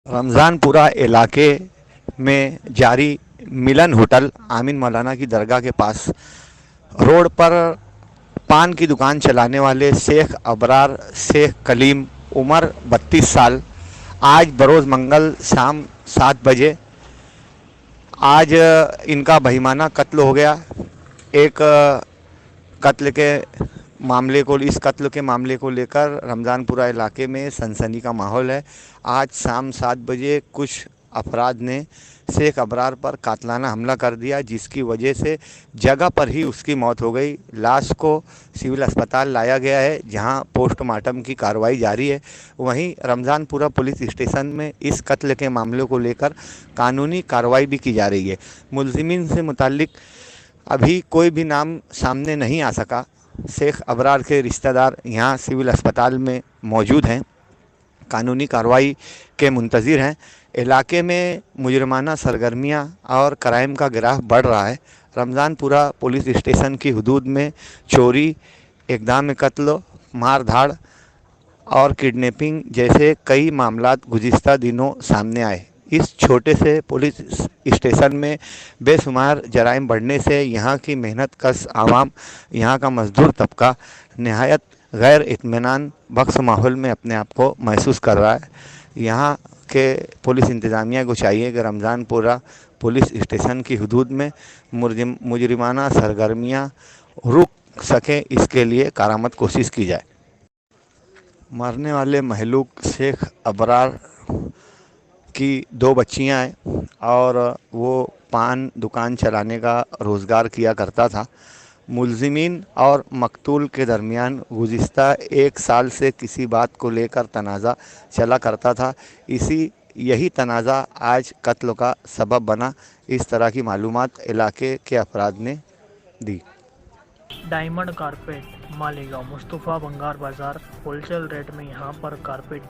रमज़ानपुरा इलाके में जारी मिलन होटल आमीन मौलाना की दरगाह के पास रोड पर पान की दुकान चलाने वाले शेख अबरार शेख कलीम उम्र 32 साल आज बरोज़ मंगल शाम 7 बजे आज इनका बहिमाना कत्ल हो गया। एक कत्ल के मामले को इस कत्ल के मामले को लेकर रमज़ानपुरा इलाके में सनसनी का माहौल है। आज शाम 7 बजे कुछ अफराद ने शेख अबरार पर कातलाना हमला कर दिया, जिसकी वजह से जगह पर ही उसकी मौत हो गई। लाश को सिविल अस्पताल लाया गया है, जहां पोस्टमार्टम की कार्रवाई जारी है। वहीं रमज़ानपुरा पुलिस स्टेशन में इस कत्ल के मामले को लेकर कानूनी कार्रवाई भी की जा रही है। मुलजिमीन से मुताल्लिक अभी कोई भी नाम सामने नहीं आ सका। शेख अबरार के रिश्तेदार यहाँ सिविल अस्पताल में मौजूद हैं, कानूनी कार्रवाई के मुंतज़िर हैं। इलाके में मुजरमाना सरगर्मियाँ और क्राइम का गिराफ बढ़ रहा है। रमज़ानपुरा पुलिस स्टेशन की हदूद में चोरी, इक़दाम कत्ल, मार धाड़ और किडनैपिंग जैसे कई मामलात गुज़िस्ता दिनों सामने आए। इस छोटे से पुलिस स्टेशन में बेशुमार जराइम बढ़ने से यहाँ की मेहनत कश आवाम, यहाँ का मज़दूर तबका नहायत गैर इत्मीनान बख्श माहौल में अपने आप को महसूस कर रहा है। यहाँ के पुलिस इंतज़ामिया को चाहिए कि रमज़ानपुरा पुलिस स्टेशन की हदूद में मुजरिमाना सरगर्मियाँ रुक सकें, इसके लिए कारामद कोशिश की जाए। मरने वाले महलूक शेख अबरार की 2 बच्चियां हैं और वो पान दुकान चलाने का रोज़गार किया करता था। मुलजिमीन और मकतूल के दरमियान गुज़िस्ता 1 साल से किसी बात को लेकर तनाज़ा चला करता था। यही तनाज़ा आज कत्ल का सबब बना। इस तरह की मालूमात इलाके के अफराद ने दी। डायमंड कारपेट मालेगांव मुस्तफ़ा बंगार बाज़ार होलसेल रेट में यहाँ पर कारपेट